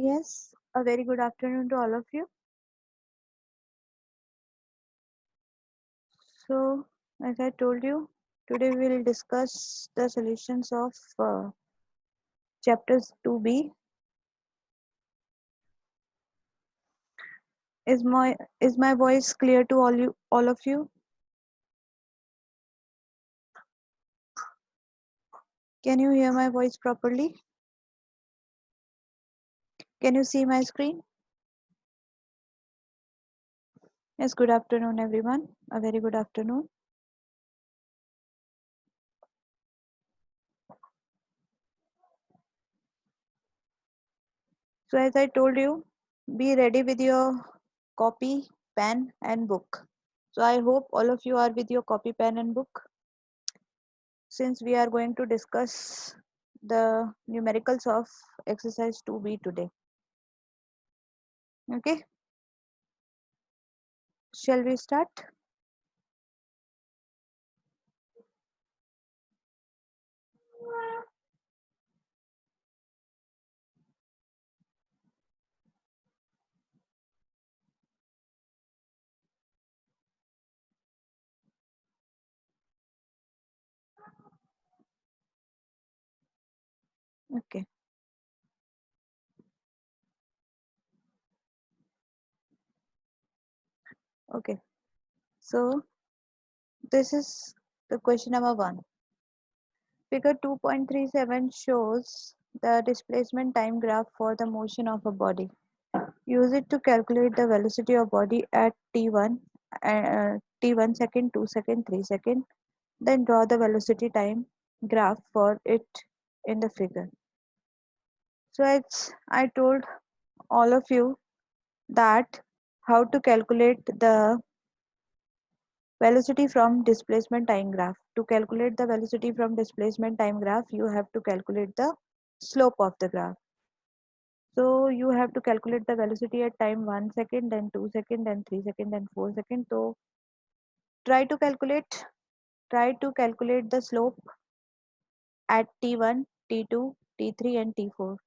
Yes, a very good afternoon to all of you. So, as I told you, today we will discuss the solutions of chapters 2b. Is my voice clear to all of you? Can you hear my voice properly? Can you see my screen? Yes, good afternoon everyone. A very good afternoon. So as I told you, be ready with your copy, pen and book. So I hope all of you are with your copy, pen and book. Since we are going to discuss the numericals of exercise 2b today. Okay, shall we start? Okay, okay. So this is the question number 1. Figure 2.37 shows the displacement time graph for the motion of a body. Use it to calculate the velocity of body at t1 second, 2 second, 3 second. Then draw the velocity time graph for it in the figure. So as I told all of you that how to calculate the velocity from displacement time graph. To calculate the velocity from displacement time graph, you have to calculate the slope of the graph. So you have to calculate the velocity at time 1 second, then 2 second, then 3 second, then 4 second. So try to calculate the slope at t1, t2, t3 and t4.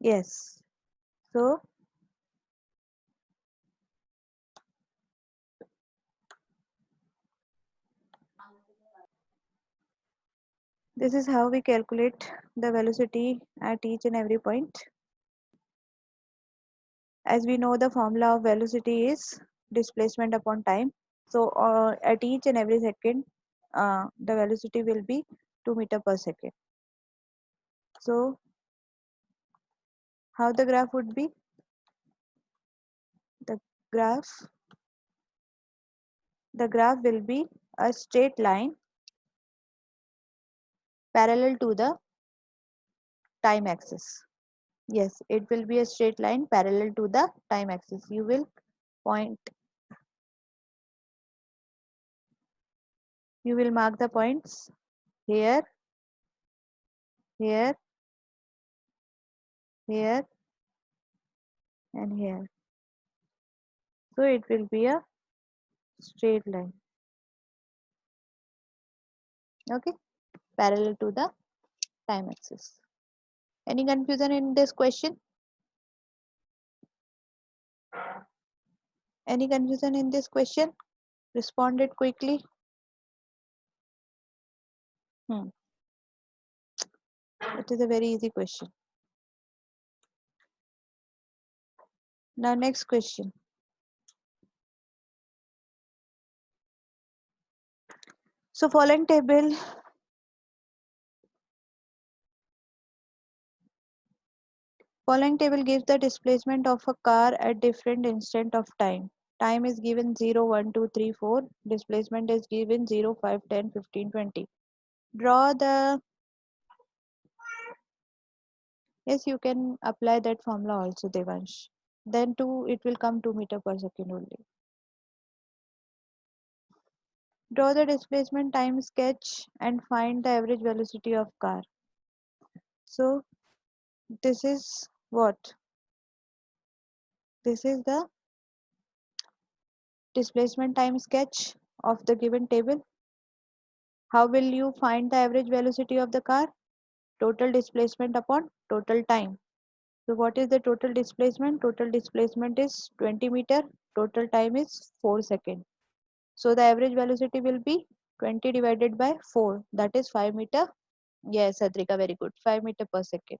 Yes. So this is how we calculate the velocity at each and every point. As we know, the formula of velocity is displacement upon time. So at each and every second, the velocity will be 2 meter per second. So how the graph would be? The graph, the graph will be a straight line parallel to the time axis. Yes, it will be a straight line parallel to the time axis. You will point, you will mark the points here, here, here, and here. So it will be a straight line. Okay, parallel to the time axis. Any confusion in this question? Any confusion in this question? Respond it quickly. Hmm. It is a very easy question. Now next question. So following table gives the displacement of a car at different instant of time. Time is given 0, 1, 2, 3, 4. Displacement is given 0, 5, 10, 15, 20. Draw the, yes, you can apply that formula also, Devansh. Then 2, it will come 2 meter per second only. Draw the displacement time sketch and find the average velocity of car. So this is what? This is the displacement time sketch of the given table. How will you find the average velocity of the car? Total displacement upon total time. So what is the total displacement? Total displacement is 20 meter. Total time is 4 seconds. So the average velocity will be 20 divided by 4. That is 5 meter. Yes, Adrika, very good. 5 meter per second.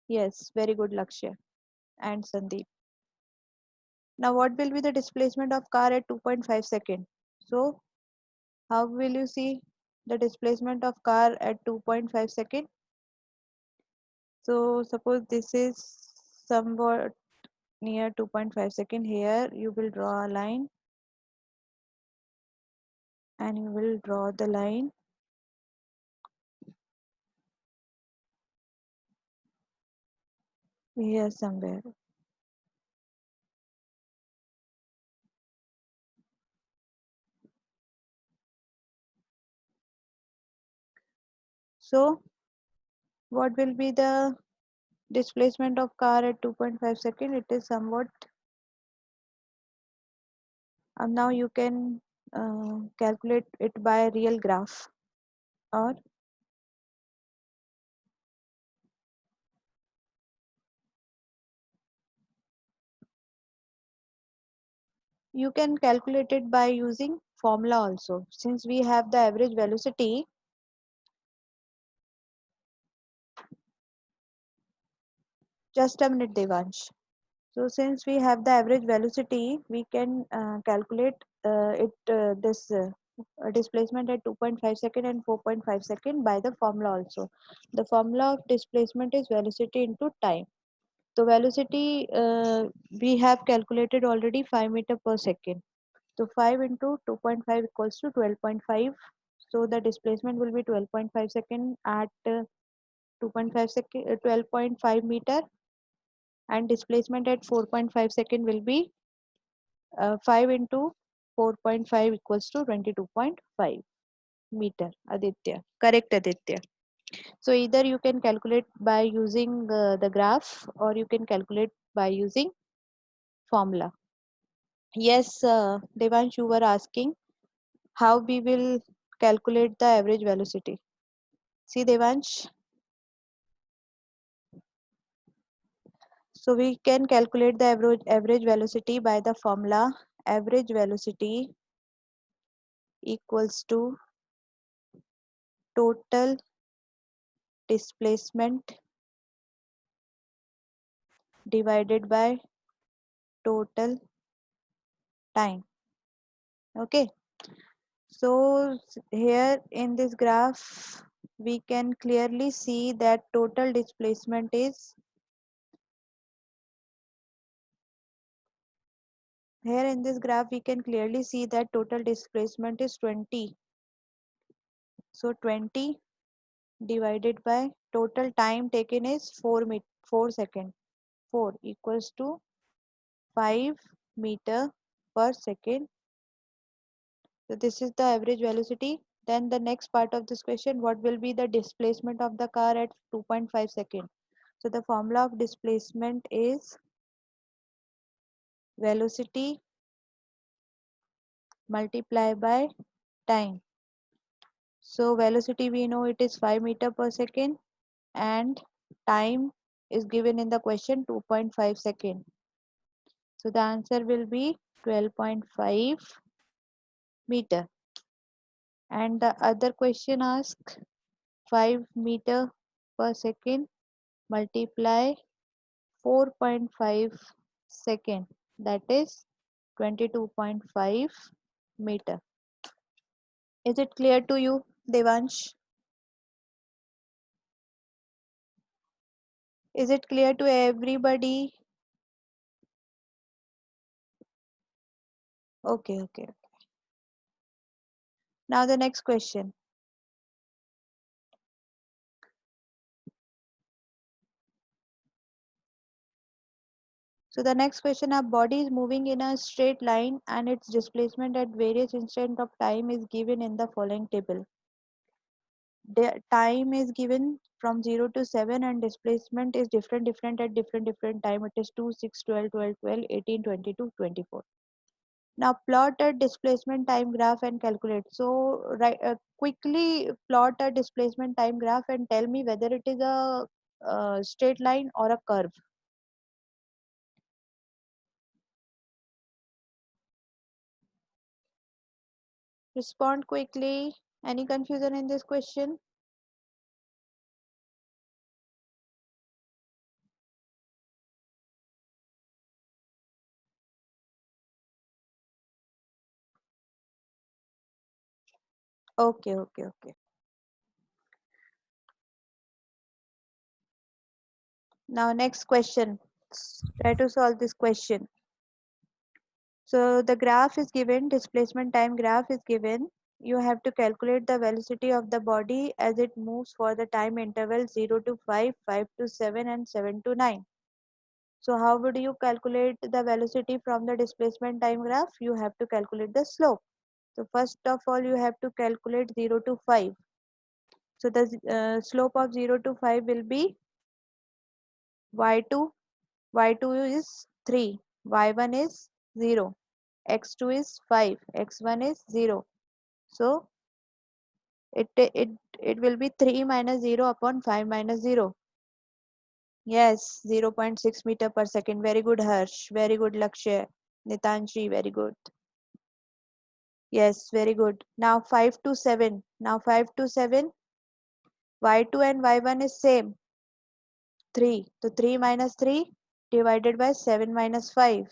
Yes, very good, Lakshya and Sandeep. Now what will be the displacement of car at 2.5 second? So how will you see the displacement of car at 2.5 second? So suppose this is somewhat near 2.5 second. Here you will draw a line and you will draw the line here somewhere. So what will be the displacement of car at 2.5 second? It is somewhat, now you can calculate it by a real graph, or you can calculate it by using formula also. Since we have the average velocity, just a minute Devansh. So since we have the average velocity, we can calculate this displacement at 2.5 second and 4.5 second by the formula also. The formula of displacement is velocity into time. So velocity we have calculated already 5 meter per second. So 5 into 2.5 equals to 12.5. So the displacement will be 12.5 second at 2.5 second, 12.5 meter, and displacement at 4.5 second will be 5 into 4.5 equals to 22.5 meter. Aditya, correct Aditya. So either you can calculate by using the graph, or you can calculate by using formula. Yes, Devansh, you were asking how we will calculate the average velocity. See Devansh, so we can calculate the average velocity by the formula average velocity equals to total displacement divided by total time. Okay, so here in this graph we can clearly see that total displacement is, here in this graph we can clearly see that total displacement is 20. So 20 divided by total time taken is 4 second. 4 equals to 5 meter per second. So this is the average velocity. Then the next part of this question, what will be the displacement of the car at 2.5 second? So the formula of displacement is velocity multiplied by time. So velocity we know it is 5 meter per second, and time is given in the question 2.5 second. So the answer will be 12.5 meter. And the other question asks 5 meter per second multiply 4.5 second, that is 22.5 meter. Is it clear to you, Devansh? Is it clear to everybody? Okay, okay. Now the next question. So the next question, a body is moving in a straight line and its displacement at various instant of time is given in the following table. The time is given from 0 to 7 and displacement is different at different time. It is 2, 6, 12, 12, 12, 18, 22, 24. Now plot a displacement time graph and calculate. So quickly plot a displacement time graph and tell me whether it is a straight line or a curve. Respond quickly. Any confusion in this question? Okay, okay, okay. Now next question. Try to solve this question. So the graph is given, displacement time graph is given. You have to calculate the velocity of the body as it moves for the time interval 0 to 5, 5 to 7 and 7 to 9. So how would you calculate the velocity from the displacement time graph? You have to calculate the slope. So first of all, you have to calculate 0 to 5. So the slope of 0 to 5 will be y2. y2 is 3, y1 is 0, x2 is 5, x1 is 0. So it will be 3 minus 0 upon 5 minus 0. Yes, 0.6 meter per second. Very good, Harsh. Very good, Lakshya. Nitanshi, very good. Yes, very good. Now 5 to 7. Now 5 to 7. Y2 and Y1 is same. 3. So 3 minus 3 divided by 7 minus 5.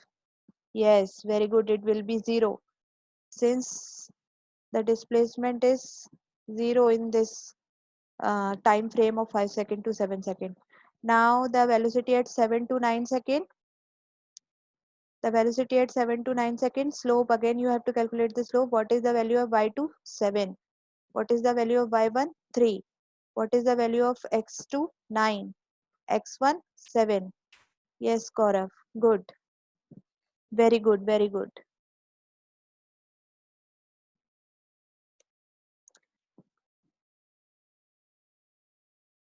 Yes, very good. It will be 0. Since the displacement is 0 in this time frame of 5 second to 7 second. Now the velocity at 7 to 9 second. The velocity at 7 to 9 seconds. Slope, again you have to calculate the slope. What is the value of y2? 7. What is the value of y1? 3. What is the value of x2? 9. x1? 7. Yes, Gaurav. Good. Very good. Very good.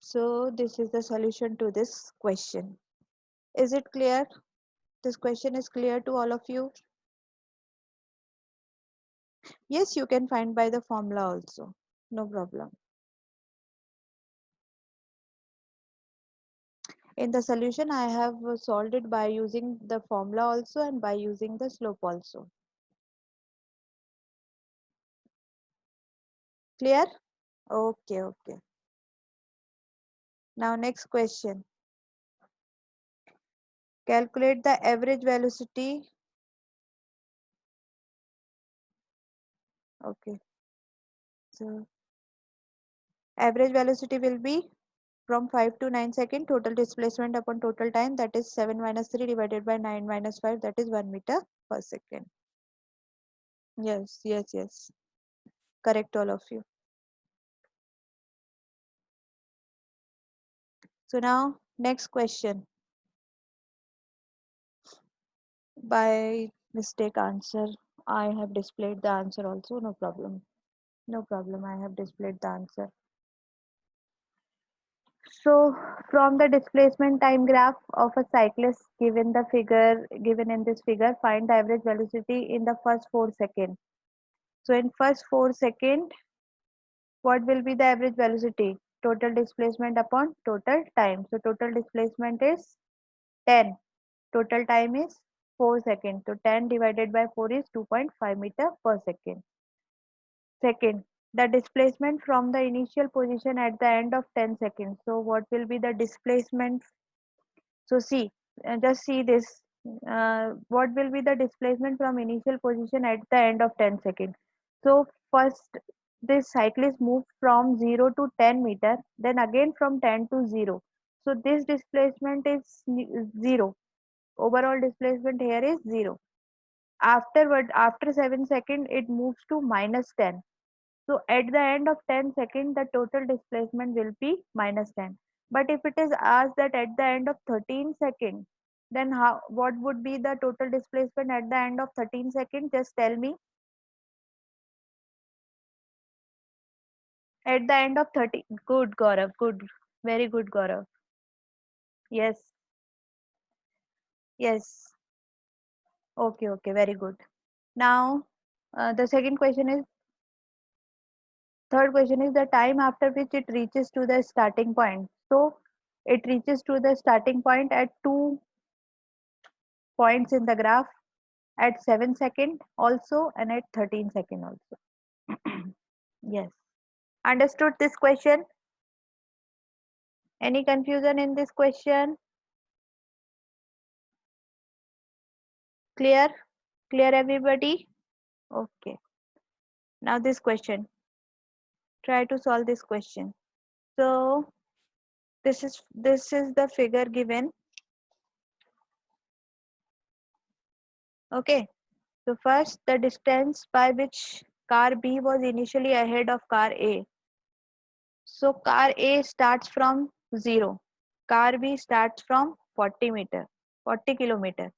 So this is the solution to this question. Is it clear? This question is clear to all of you? Yes, you can find by the formula also. No problem. In the solution, I have solved it by using the formula also and by using the slope also. Clear? Okay, okay. Now next question. Calculate the average velocity. Okay. So average velocity will be from 5 to 9 second, total displacement upon total time, that is 7 minus 3 divided by 9 minus 5, that is 1 meter per second. Yes, yes, yes. Correct, all of you. So now next question. By mistake answer, I have displayed the answer also, no problem. No problem, I have displayed the answer. So from the displacement time graph of a cyclist given in this figure, find the average velocity in the first 4 seconds. So in first 4 seconds, what will be the average velocity? Total displacement upon total time. So total displacement is 10. Total time is 4 seconds. So 10 divided by 4 is 2.5 meter per second. Second, the displacement from the initial position at the end of 10 seconds. So what will be the displacement? So see, just see this. What will be the displacement from initial position at the end of 10 seconds? So first, this cyclist moved from 0 to 10 meter, then again from 10 to 0. So this displacement is 0. Overall displacement here is 0. Afterward, after 7 seconds, it moves to minus 10. So at the end of 10 seconds, the total displacement will be minus 10. But if it is asked that at the end of 13 seconds, then what would be the total displacement at the end of 13 seconds? Just tell me. At the end of 30. Good, Gaurav. Good. Very good, Gaurav. Yes. Yes. Okay, okay. Very good. Now, the second question is, third question is the time after which it reaches to the starting point. So, it reaches to the starting point at 2 points in the graph at 7 second also and at 13 second also. Yes. Understood this question? Any confusion in this question? Clear? Clear everybody? Okay. Now this question. Try to solve this question. So this is the figure given. Okay. So first the distance by which car B was initially ahead of car A. So car A starts from 0. Car B starts from 40 meter, 40 kilometer.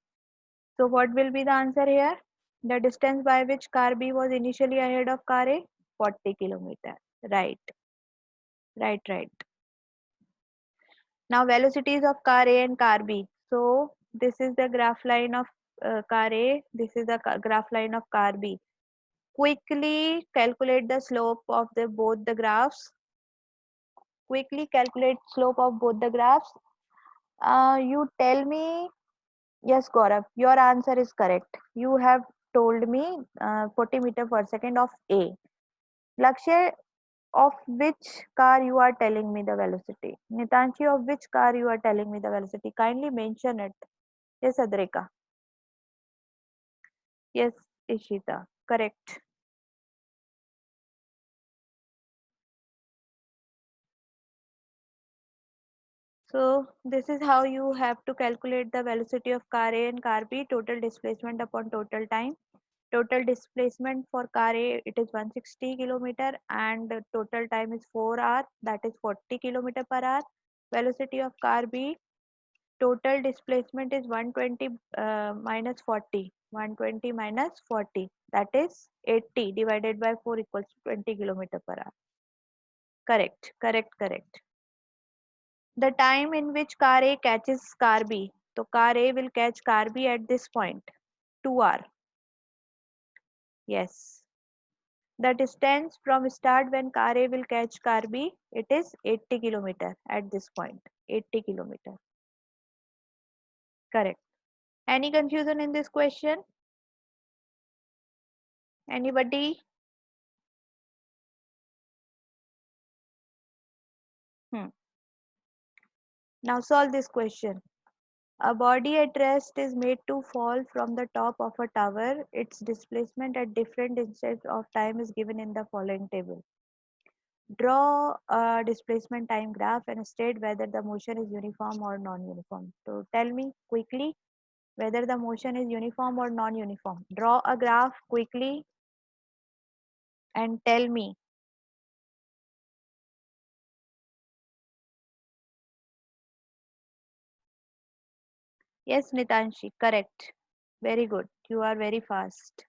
So what will be the answer here? The distance by which car B was initially ahead of car A? 40 kilometer. Right, right, right. Now velocities of car A and car B. So this is the graph line of car A. This is the graph line of car B. Quickly calculate the slope of the both the graphs. Quickly calculate slope of both the graphs. You tell me. Yes, Gaurav, your answer is correct. You have told me 40 meter per second of A. Lakshya, of which car you are telling me the velocity? Nitanshi, of which car you are telling me the velocity? Kindly mention it. Yes, Adrika. Yes, Ishita. Correct. So this is how you have to calculate the velocity of car A and car B, total displacement upon total time. Total displacement for car A it is 160 kilometer and the total time is 4 hours, that is 40 kilometer per hour. Velocity of car B, total displacement is 120 minus 40. 120 minus 40, that is 80 divided by 4 equals to 20 kilometer per hour. Correct, correct, correct. The time in which car A catches car B. So car A will catch car B at this point. 2 hour. Yes. The distance from start when car A will catch car B, it is 80 kilometer at this point. 80 kilometer. Correct. Any confusion in this question? Anybody? Hmm. Now solve this question. A body at rest is made to fall from the top of a tower. Its displacement at different instants of time is given in the following table. Draw a displacement time graph and state whether the motion is uniform or non-uniform. So tell me quickly whether the motion is uniform or non-uniform. Draw a graph quickly and tell me. Yes, Nitanshi, correct. Very good. You are very fast.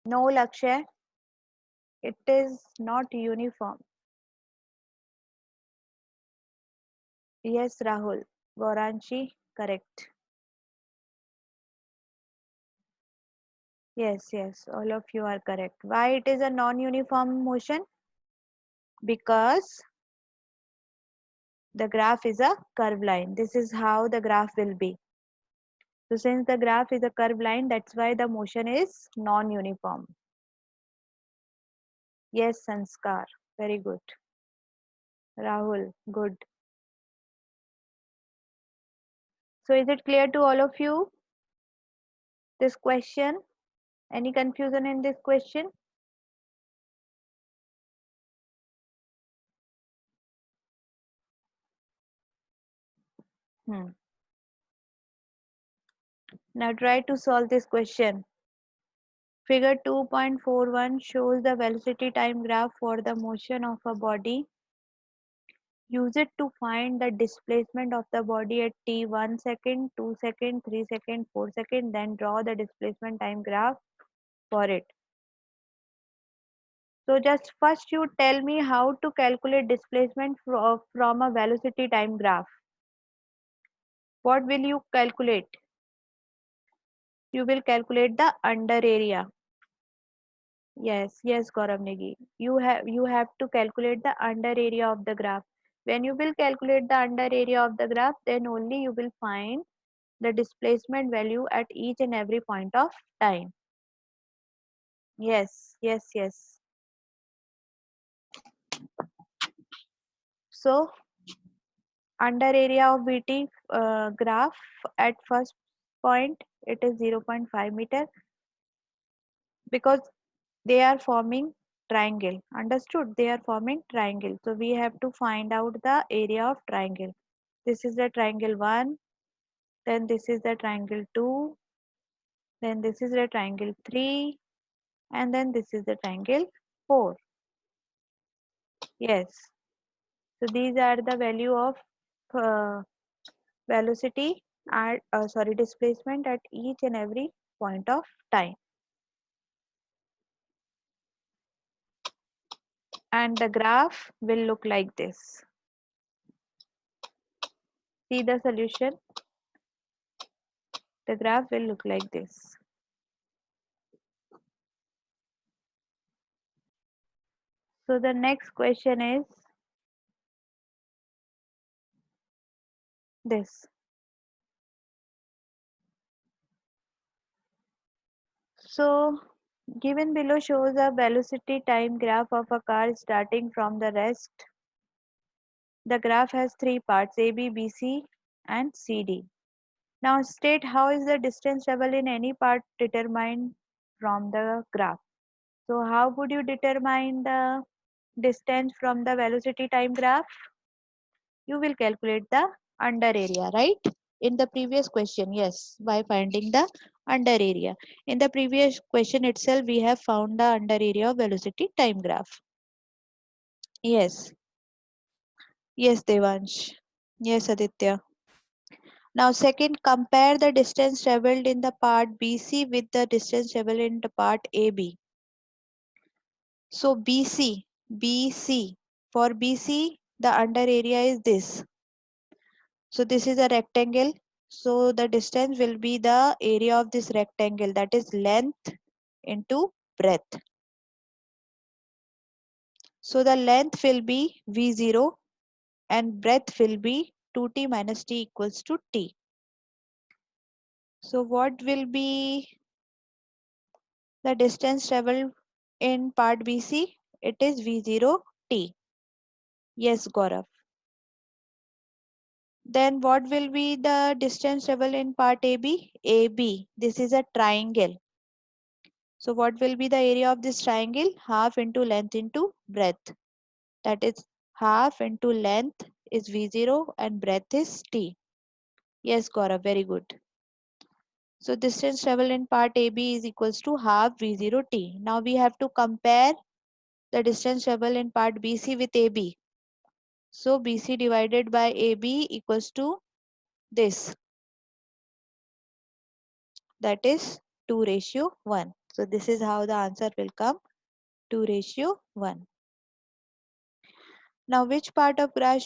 No, Lakshay, it is not uniform. Yes, Rahul. Goranshi, correct. Yes, yes, all of you are correct. Why it is a non-uniform motion? Because the graph is a curved line. This is how the graph will be. So since the graph is a curved line, that's why the motion is non-uniform. Yes, Sanskar. Very good. Rahul, good. So is it clear to all of you, this question? Any confusion in this question? Hmm. Now try to solve this question. Figure 2.41 shows the velocity time graph for the motion of a body. Use it to find the displacement of the body at t 1 second, 2 second, 3 second, 4 second. Then draw the displacement time graph for it. So just first you tell me how to calculate displacement from a velocity time graph. What will you calculate? You will calculate the under area. Yes, Gaurav Negi. You have to calculate the under area of the graph. When you will calculate the under area of the graph, then only you will find the displacement value at each and every point of time. Yes. So under area of VT graph at first point it is 0.5 meter because they are forming triangle. Understood? They are forming triangle. So we have to find out the area of triangle. This is the triangle 1, then this is the triangle 2, then this is the triangle 3, and then this is the triangle 4. Yes. So these are the value of uh, velocity at displacement at each and every point of time. And the graph will look like this. See the solution. The graph will look like this. So the next question is this. So given below shows a velocity time graph of a car starting from the rest. The graph has three parts A, B, B, C and C, D. Now state how is the distance travel in any part determined from the graph. So how would you determine the distance from the velocity time graph? You will calculate the under area, right? In the previous question, yes, by finding the under area. In the previous question itself, we have found the under area of velocity time graph. Yes, yes, Devansh. Yes, Aditya. Now, second, compare the distance traveled in the part BC with the distance traveled in the part AB. So, BC, for BC, the under area is this. So this is a rectangle. So the distance will be the area of this rectangle, that is length into breadth. So the length will be V0 and breadth will be 2t minus t equals to t. So what will be the distance traveled in part BC? It is V0 t. Yes, Gaurav. Then what will be the distance traveled in part AB? AB. This is a triangle. So what will be the area of this triangle? Half into length into breadth. That is half into length is V0 and breadth is T. Yes, Gaurav, very good. So distance traveled in part AB is equals to half V0 T. Now we have to compare the distance traveled in part BC with AB. So BC divided by AB equals to this. That is 2:1. So this is how the answer will come, 2:1. Now, which part of graph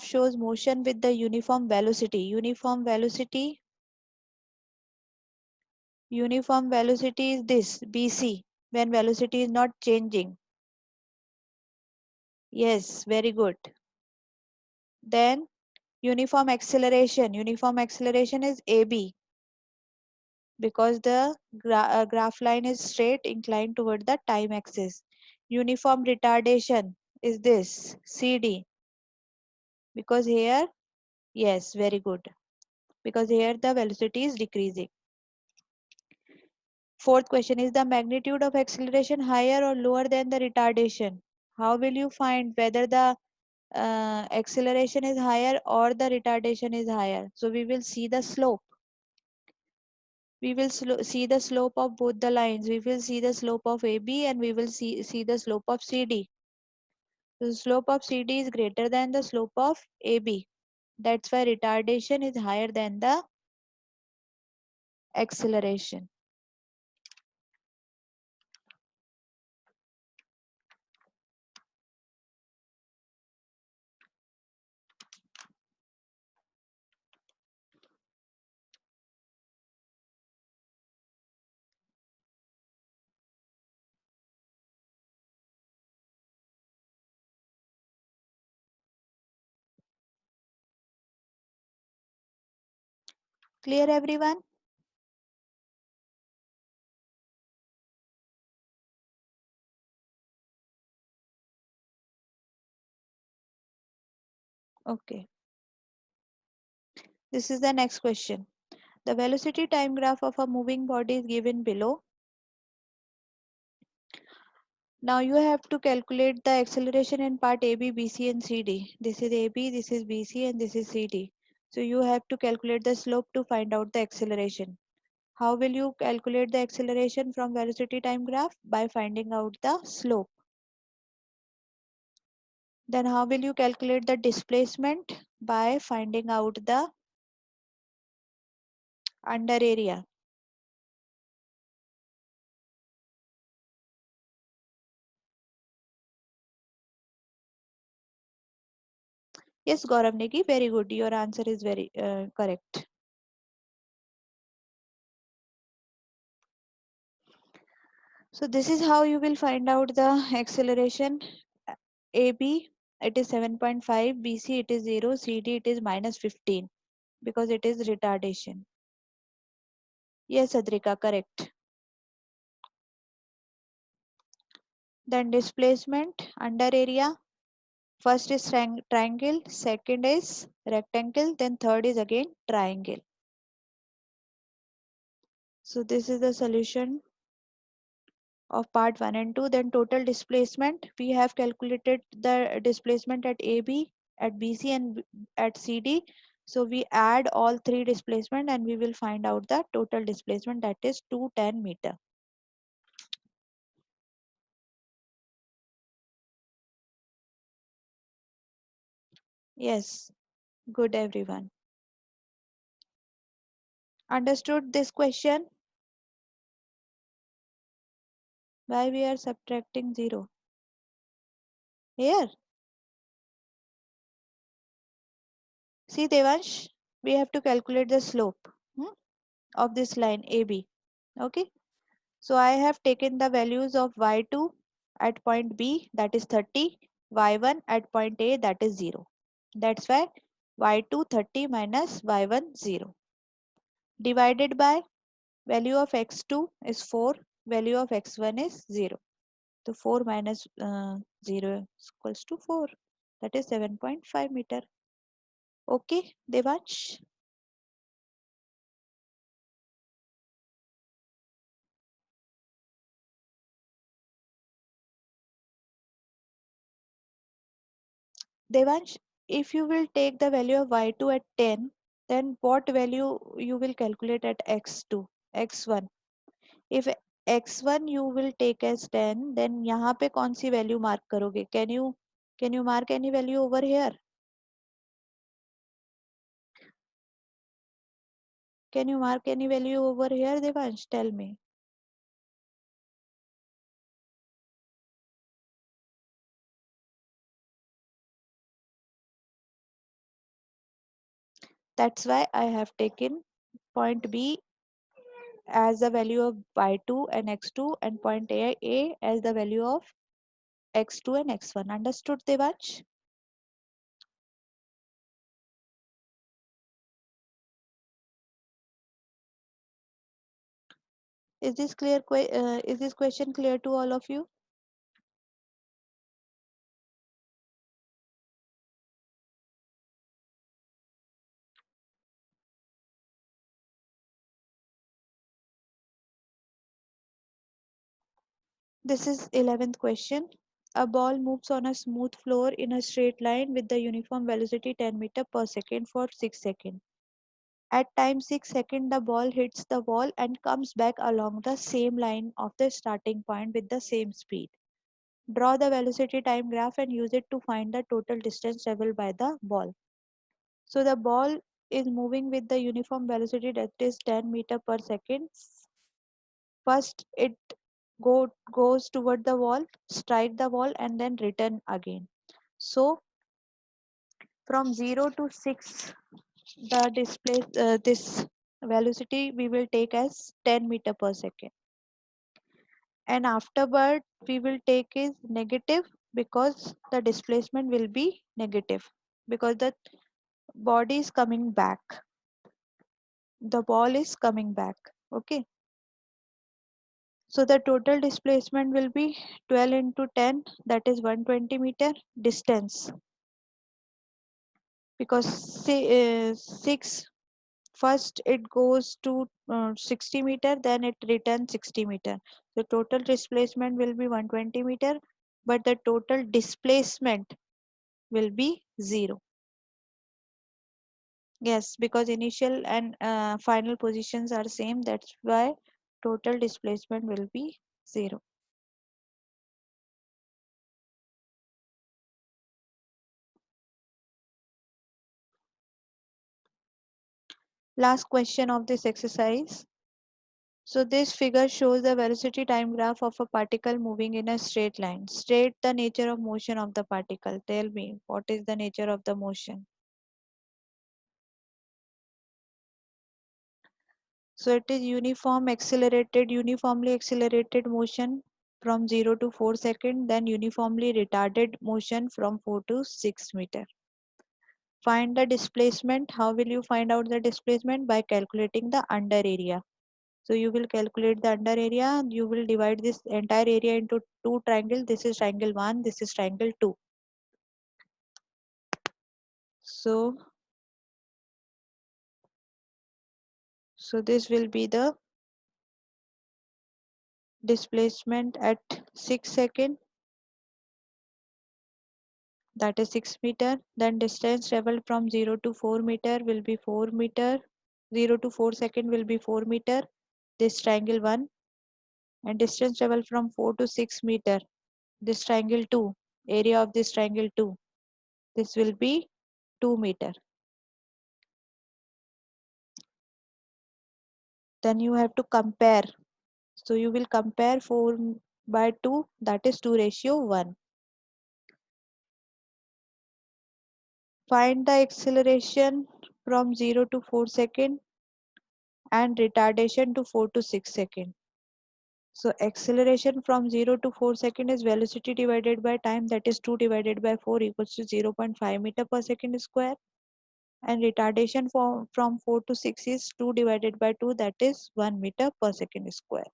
shows motion with the uniform velocity? Uniform velocity is this, BC, when velocity is not changing. Yes, very good. Then uniform acceleration is AB because the graph line is straight inclined toward the time axis. Uniform retardation is this, CD, because here, yes, very good, because here the velocity is decreasing. Fourth question, is the magnitude of acceleration higher or lower than the retardation? How will you find whether the acceleration is higher or the retardation is higher? So we will see the slope. We will see the slope of both the lines. We will see the slope of AB and we will see the slope of CD. The slope of CD is greater than the slope of AB. That's why retardation is higher than the acceleration. Clear everyone? Okay. This is the next question. The velocity time graph of a moving body is given below. Now you have to calculate the acceleration in part AB, BC and CD. This is AB, this is BC and this is CD. So you have to calculate the slope to find out the acceleration. How will you calculate the acceleration from velocity time graph? By finding out the slope. Then how will you calculate the displacement? By finding out the under area. Yes, Gaurav Negi, very good. Your answer is very correct. So this is how you will find out the acceleration. AB it is 7.5, BC it is 0, CD it is minus 15 because it is retardation. Yes, Adrika, correct. Then displacement under area. First is triangle, second is rectangle, then third is again triangle. So this is the solution of part 1 and 2. Then total displacement, we have calculated the displacement at AB, at BC and at CD. So we add all three displacement and we will find out the total displacement, that is 210 meter. Yes, good everyone. Understood this question? Why we are subtracting 0? Here, see Devansh, we have to calculate the slope of this line AB. Okay. So I have taken the values of y2 at point B, that is 30, y1 at point A, that is 0. That's why y2 30 minus y1 0. Divided by value of x2 is 4, value of x1 is 0. So 4 minus 0 is equals to 4. That is 7.5 meter. Okay, Devansh? Devansh, if you will take the value of y2 at 10, then what value you will calculate at x2, x1? If x1 you will take as 10, then यहाँ पे कौन सी value mark करोगे? Can you mark any value over here? Can you mark any value over here, Devansh? Tell me. That's why I have taken point B as the value of y2 and x2 and point A as the value of x2 and x1. Understood, Devansh? Is this clear? Is this question clear to all of you? This is 11th question. A ball moves on a smooth floor in a straight line with the uniform velocity 10 meter per second for 6 seconds. At time 6 seconds, the ball hits the wall and comes back along the same line of the starting point with the same speed. Draw the velocity time graph and use it to find the total distance traveled by the ball. So the ball is moving with the uniform velocity, that is 10 meter per second. First it goes toward the wall, strike the wall and then return again. So from 0 to 6, the display this velocity we will take as 10 meter per second, and afterward we will take is negative because the displacement will be negative because the body is coming back. the ball is coming back. Okay. So the total displacement will be 12 into 10, that is 120 meter distance, because 6, first it goes to 60 meter, then it returns 60 meter. So total displacement will be 120 meter, but the total displacement will be 0. Yes, because initial and final positions are same, that's why total displacement will be 0. Last question of this exercise. So this figure shows the velocity time graph of a particle moving in a straight line. State the nature of motion of the particle. Tell me, what is the nature of the motion? So it is uniformly accelerated motion from 0 to 4 seconds, then uniformly retarded motion from 4 to 6 meter. Find the displacement. How will you find out the displacement? By calculating the under area. So you will calculate the under area. You will divide this entire area into two triangles. This is triangle 1, this is triangle 2. So, so this will be the displacement at 6 seconds, that is 6 meter. Then distance traveled from 0 to 4 meter will be 4 meter. 0 to 4 second will be 4 meter. This triangle 1. And distance traveled from 4 to 6 meter. This triangle 2. Area of this triangle 2. This will be 2 meter. Then you have to compare. So you will compare 4 by 2, that is 2:1. Find the acceleration from 0 to 4 second and retardation to 4 to 6 second. So acceleration from 0 to 4 second is velocity divided by time, that is 2 divided by 4 equals to 0.5 meter per second square. And retardation from 4 to 6 is 2 divided by 2, that is 1 meter per second square.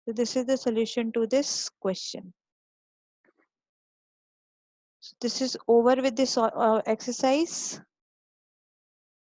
So this is the solution to this question. So this is over with this exercise.